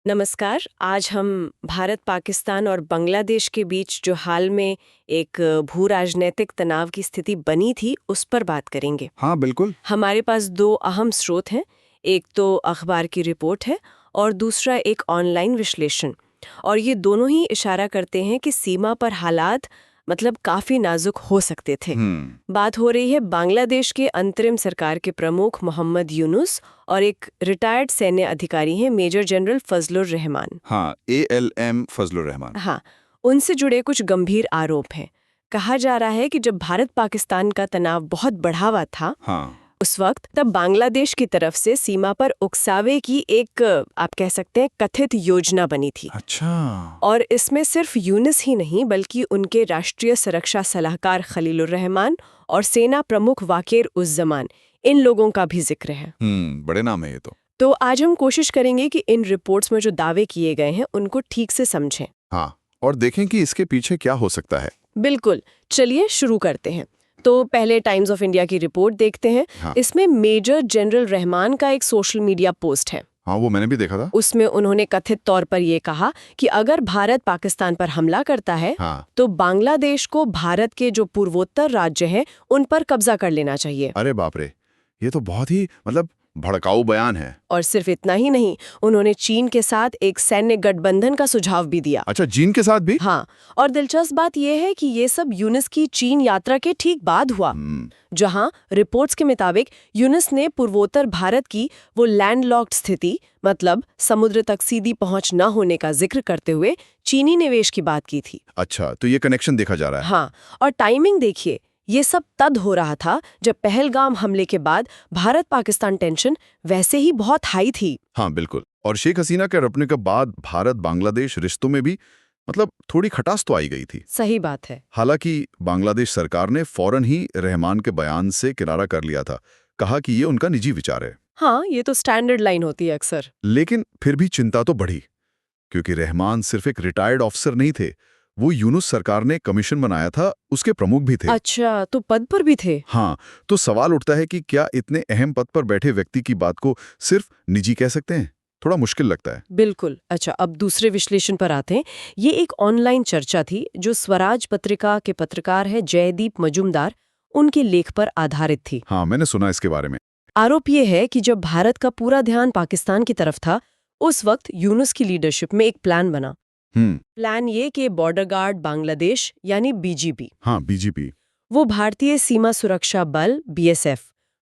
नमस्कार। आज हम भारत, पाकिस्तान और बांग्लादेश के बीच जो हाल में एक भू राजनीतिक तनाव की स्थिति बनी थी, उस पर बात करेंगे। हाँ बिल्कुल। हमारे पास दो अहम स्रोत हैं। एक तो अखबार की रिपोर्ट है और दूसरा एक ऑनलाइन विश्लेषण। और ये दोनों ही इशारा करते हैं कि सीमा पर हालात काफी नाजुक हो सकते थे। बात हो रही है बांग्लादेश के अंतरिम सरकार के प्रमुख मोहम्मद यूनुस और एक रिटायर्ड सैन्य अधिकारी हैं मेजर जनरल फजलुर रहमान। हाँ, ALM फजलुर रहमान। हाँ, उनसे जुड़े कुछ गंभीर आरोप हैं। कहा जा रहा है कि जब भारत पाकिस्तान का तनाव बहुत बढ़ा हुआ था, हाँ। उस वक्त तब बांग्लादेश की तरफ से सीमा पर उकसावे की एक आप कह सकते हैं कथित योजना बनी थी। अच्छा। और इसमें सिर्फ यूनुस ही नहीं बल्कि उनके राष्ट्रीय सुरक्षा सलाहकार खलीलुर रहमान और सेना प्रमुख वाकिर उस जमान, इन लोगों का भी जिक्र है। बड़े नाम है ये तो। तो आज हम कोशिश करेंगे कि इन रिपोर्ट्स में जो दावे किए गए हैं उनको ठीक से समझें। हाँ, और देखें कि इसके पीछे क्या हो सकता है। बिल्कुल, चलिए शुरू करते हैं। तो पहले टाइम्स ऑफ इंडिया की रिपोर्ट देखते हैं। हाँ। इसमें मेजर जनरल रहमान का एक सोशल मीडिया पोस्ट है। हाँ, वो मैंने भी देखा था। उसमें उन्होंने कथित तौर पर ये कहा कि अगर भारत पाकिस्तान पर हमला करता है, हाँ। तो बांग्लादेश को भारत के जो पूर्वोत्तर राज्य हैं उन पर कब्जा कर लेना चाहिए। अरे बाप रे, ये तो बहुत ही भड़काऊ बयान है। और सिर्फ इतना ही नहीं, उन्होंने चीन के साथ एक सैन्य गठबंधन का सुझाव भी दिया। अच्छा, चीन के साथ भी? हाँ, और दिलचस्प बात यह है कि ये सब यूनुस की चीन यात्रा के ठीक बाद हुआ, जहां रिपोर्ट्स के मुताबिक यूनुस ने पूर्वोत्तर भारत की वो लैंडलॉक्ड स्थिति, समुद्र तक सीधी पहुंच न होने का जिक्र करते हुए चीनी निवेश की बात की थी। अच्छा, तो ये कनेक्शन देखा जा रहा है। हाँ, और टाइमिंग देखिए, ये सब तद हो रहा था जब पहलगाम हमले के बाद भारत पाकिस्तान टेंशन वैसे ही बहुत हाई थी। हाँ बिल्कुल, और शेख हसीना के रपने के बाद भारत बांग्लादेश रिश्तों में भी थोड़ी खटास तो आई गई थी। सही बात है। हालांकि बांग्लादेश सरकार ने फौरन ही रहमान के बयान से किनारा कर लिया था, कहा कि ये उनका निजी विचार है। हाँ, ये तो स्टैंडर्ड लाइन होती है अक्सर। लेकिन फिर भी चिंता तो बढ़ी, क्योंकि रहमान सिर्फ एक रिटायर्ड ऑफिसर नहीं थे, वो यूनुस सरकार ने कमीशन बनाया था, उसके प्रमुख भी थे। अच्छा, तो पद पर भी थे। हाँ, तो सवाल उठता है कि क्या इतने अहम पद पर बैठे व्यक्ति की बात को सिर्फ निजी कह सकते हैं? थोड़ा मुश्किल लगता है। बिल्कुल। अच्छा, अब दूसरे विश्लेषण पर आते हैं। ये एक ऑनलाइन चर्चा थी जो स्वराज पत्रिका के पत्रकार है जयदीप मजूमदार, उनके लेख पर आधारित थी। हाँ, मैंने सुना इसके बारे में। आरोप ये है कि जब भारत का पूरा ध्यान पाकिस्तान की तरफ था, उस वक्त यूनुस की लीडरशिप में एक प्लान बना। प्लान ये कि बॉर्डर गार्ड बांग्लादेश यानी BGB, हाँ BGP, वो भारतीय सीमा सुरक्षा बल BSF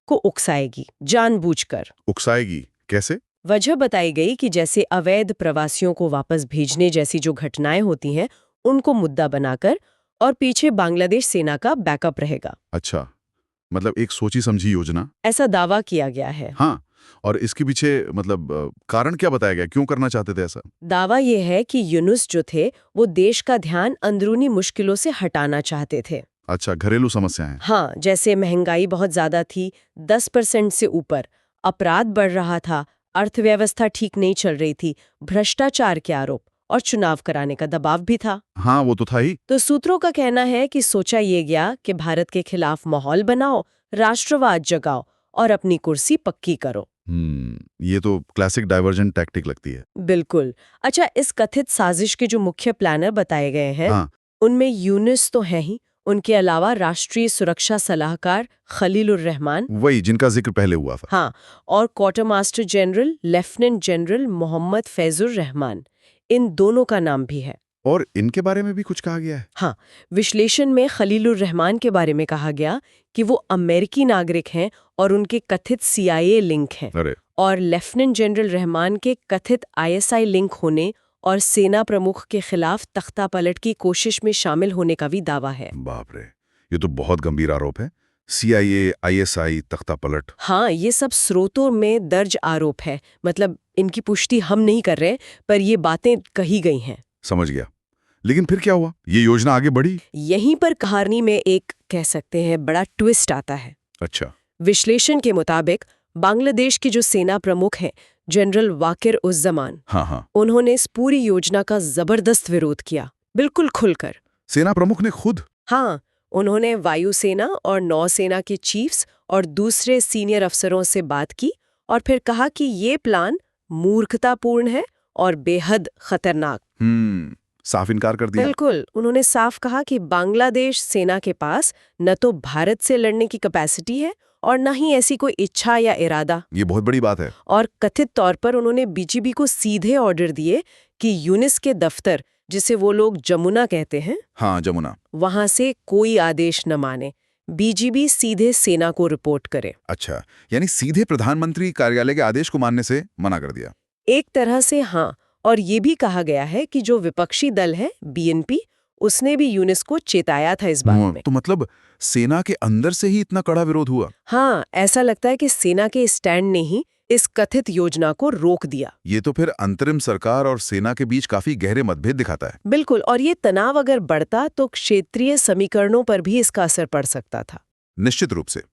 को उकसाएगी, जानबूझकर। उकसाएगी? कैसे? वजह बताई गई कि जैसे अवैध प्रवासियों को वापस भेजने जैसी जो घटनाएं होती हैं, उनको मुद्दा बनाकर, और पीछे बांग्लादेश सेना का बैकअप रहेगा। अच्छा, एक सोची समझी योजना। ऐसा दावा किया गया है। हाँ, और इसके पीछे कारण क्या बताया गया, क्यों करना चाहते थे ऐसा? दावा ये है कि यूनुस जो थे वो देश का ध्यान अंदरूनी मुश्किलों से हटाना चाहते थे। अच्छा, घरेलू समस्याएं। हाँ, जैसे महंगाई बहुत ज्यादा थी, 10% से ऊपर, अपराध बढ़ रहा था, अर्थव्यवस्था ठीक नहीं चल रही थी, भ्रष्टाचार के आरोप और चुनाव कराने का दबाव भी था। हाँ, वो तो था ही। तो सूत्रों का कहना है कि सोचा ये गया कि भारत के खिलाफ माहौल बनाओ, राष्ट्रवाद जगाओ और अपनी कुर्सी पक्की करो। ये तो क्लासिक डाइवर्जेंट टैक्टिक लगती है। बिल्कुल। अच्छा, इस कथित साजिश के जो मुख्य प्लानर बताए गए हैं, हाँ। उनमें यूनुस तो है ही, उनके अलावा राष्ट्रीय सुरक्षा सलाहकार खलीलुर रहमान, वही जिनका जिक्र पहले हुआ था। हाँ, और quarter master general lieutenant general Mohammad Faizur Rahman, इन दोनों का नाम भी है। और इनके बारे में भी कुछ कहा गया है? हाँ, विश्लेषण में खलीलुर रहमान के बारे में कहा गया कि वो अमेरिकी नागरिक हैं और उनके कथित CIA लिंक हैं। अरे, और लेफ्टिनेंट जनरल रहमान के कथित ISI लिंक होने और सेना प्रमुख के खिलाफ तख्तापलट की कोशिश में शामिल होने का भी दावा है। बाप रे, ये तो बहुत गंभीर आरोप है। CIA, ISI, तख्तापलट। हाँ, ये सब स्रोतों में दर्ज आरोप है। इनकी पुष्टि हम नहीं कर रहे, पर ये बातें कही गई हैं। समझ गया। लेकिन फिर क्या हुआ? ये योजना आगे बढ़ी? यहीं पर कहानी में एक कह सकते हैं बड़ा ट्विस्ट आता है। अच्छा। विश्लेषण के मुताबिक बांग्लादेश के जो सेना प्रमुख हैं, जनरल वाकिर उस जमान, हाँ, उन्होंने इस पूरी योजना का जबरदस्त विरोध किया, बिल्कुल खुलकर। सेना प्रमुख ने खुद? हाँ, उन्होंने वायुसेना और नौसेना के चीफ्स और दूसरे सीनियर अफसरों से बात की और फिर कहा कि ये प्लान मूर्खतापूर्ण है और बेहद खतरनाक। साफ इनकार कर दिया। बिल्कुल, उन्होंने साफ कहा कि बांग्लादेश सेना के पास न तो भारत से लड़ने की कैपेसिटी है और न ही ऐसी कोई इच्छा या इरादा। ये बहुत बड़ी बात है। और कथित तौर पर उन्होंने बीजीबी को सीधे ऑर्डर दिए कि यूनिस के दफ्तर, जिसे वो लोग जमुना कहते हैं, हाँ जमुना, वहां से कोई आदेश न माने, बीजीबी सीधे सेना को रिपोर्ट करे। अच्छा, यानी सीधे प्रधानमंत्री कार्यालय के आदेश को मानने से मना कर दिया। एक तरह से हाँ, और ये भी कहा गया है कि जो विपक्षी दल है बीएनपी, उसने भी यूनिस को चेताया था इस बारे में। तो मतलब सेना के अंदर से ही इतना कड़ा विरोध हुआ? हाँ, ऐसा लगता है कि सेना के स्टैंड ने ही इस कथित योजना को रोक दिया। ये तो फिर अंतरिम सरकार और सेना के बीच काफी गहरे मतभेद दिखाता है। बिल्कुल, और ये तनाव अगर बढ़ता तो क्षेत्रीय समीकरणों पर भी इसका असर पड़ सकता था। निश्चित रूप से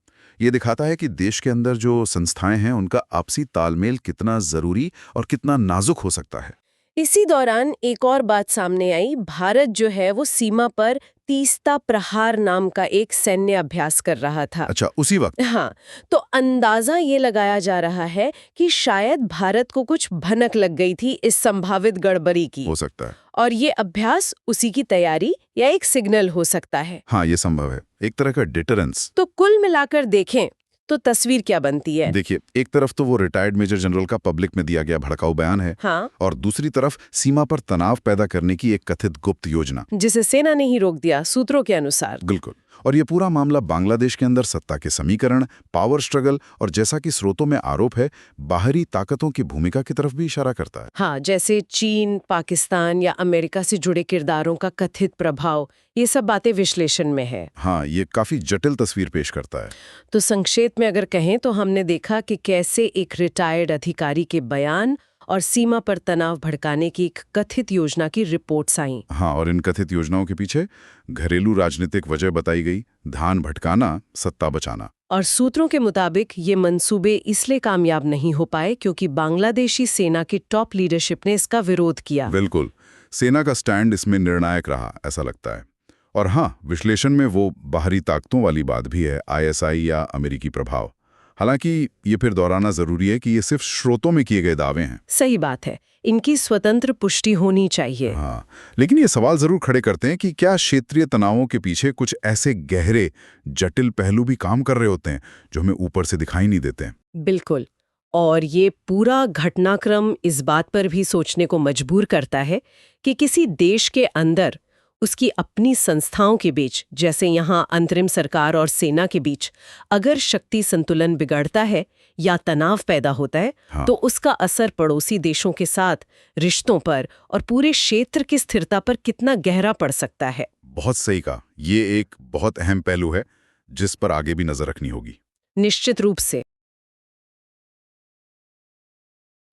ये दिखाता है कि देश के अंदर जो संस्थाएं हैं उनका आपसी तालमेल कितना जरूरी और कितना नाजुक हो सकता है। इसी दौरान एक और बात सामने आई। भारत जो है वो सीमा पर तीस्ता प्रहार नाम का एक सैन्य अभ्यास कर रहा था। अच्छा, उसी वक्त? हाँ, तो अंदाजा ये लगाया जा रहा है कि शायद भारत को कुछ भनक लग गई थी इस संभावित गड़बड़ी की। हो सकता है। और ये अभ्यास उसी की तैयारी या एक सिग्नल हो सकता है। हाँ, ये संभव है, एक तरह का डिटरेंस। तो कुल मिलाकर देखें तो तस्वीर क्या बनती है? देखिए, एक तरफ तो वो रिटायर्ड मेजर जनरल का पब्लिक में दिया गया भड़काऊ बयान है। हाँ, और दूसरी तरफ सीमा पर तनाव पैदा करने की एक कथित गुप्त योजना, जिसे सेना ने ही रोक दिया सूत्रों के अनुसार। बिल्कुल। और ये पूरा मामला बांग्लादेश के अंदर सत्ता के समीकरण, पावर स्ट्रगल और जैसा कि स्रोतों में आरोप है, बाहरी ताकतों की भूमिका की तरफ भी इशारा करता है। हाँ, जैसे चीन, पाकिस्तान या अमेरिका से जुड़े किरदारों का कथित प्रभाव, ये सब बातें विश्लेषण में है। हाँ, ये काफी जटिल तस्वीर पेश करता है। तो संक्षेप में अगर कहें तो हमने देखा कि कैसे एक रिटायर्ड अधिकारी के बयान और सीमा पर तनाव भड़काने की एक कथित योजना की रिपोर्ट्स आईं। हाँ, और इन कथित योजनाओं के पीछे घरेलू राजनीतिक वजह बताई गई, ध्यान भटकाना, सत्ता बचाना। और सूत्रों के मुताबिक ये मंसूबे इसलिए कामयाब नहीं हो पाए क्योंकि बांग्लादेशी सेना की टॉप लीडरशिप ने इसका विरोध किया। बिल्कुल, सेना का स्टैंड इसमें निर्णायक रहा, ऐसा लगता है। और हाँ, विश्लेषण में वो बाहरी ताकतों वाली बात भी है, आईएसआई या अमेरिकी प्रभाव। हालांकि ये फिर दोहराना जरूरी है कि ये सिर्फ स्रोतों में किए गए दावे हैं। सही बात है, इनकी स्वतंत्र पुष्टि होनी चाहिए। हाँ, लेकिन ये सवाल जरूर खड़े करते हैं कि क्या क्षेत्रीय तनावों के पीछे कुछ ऐसे गहरे, जटिल पहलू भी काम कर रहे होते हैं जो हमें ऊपर से दिखाई नहीं देते हैं। बिल्कुल, और ये पूरा घटनाक्रम इस बात पर भी सोचने को मजबूर करता है कि किसी देश के अंदर उसकी अपनी संस्थाओं के बीच, जैसे यहाँ अंतरिम सरकार और सेना के बीच, अगर शक्ति संतुलन बिगड़ता है या तनाव पैदा होता है, हाँ। तो उसका असर पड़ोसी देशों के साथ रिश्तों पर और पूरे क्षेत्र की स्थिरता पर कितना गहरा पड़ सकता है। बहुत सही कहा, ये एक बहुत अहम पहलू है जिस पर आगे भी नजर रखनी होगी। निश्चित रूप से।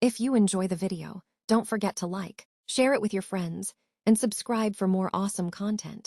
If you enjoy the video, don't forget to like, share it with your friends, and subscribe for more awesome content.